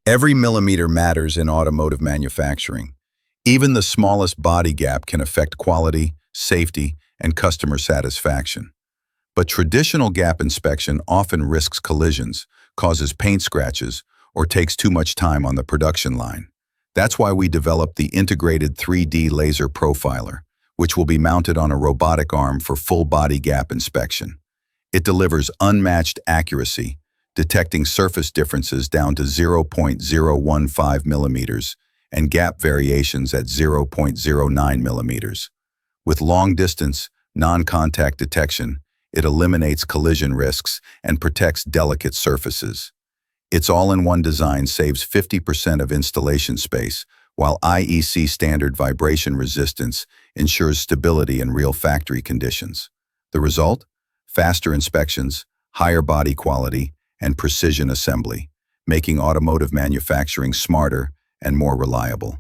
Every millimeter matters in automotive manufacturing. Even the smallest body gap can affect quality, safety, and customer satisfaction. But traditional gap inspection often risks collisions, causes paint scratches, or takes too much time on the production line. That's why we developed the integrated 3D laser profiler, which will be mounted on a robotic arm for full body gap inspection. It delivers unmatched accuracy, detecting surface differences down to 0.015 millimeters and gap variations at 0.09 millimeters. With long-distance, non-contact detection, it eliminates collision risks and protects delicate surfaces. Its all-in-one design saves 50% of installation space, while IEC-standard vibration resistance ensures stability in real factory conditions. The result? Faster inspections, higher body quality, and precision assembly, making automotive manufacturing smarter and more reliable.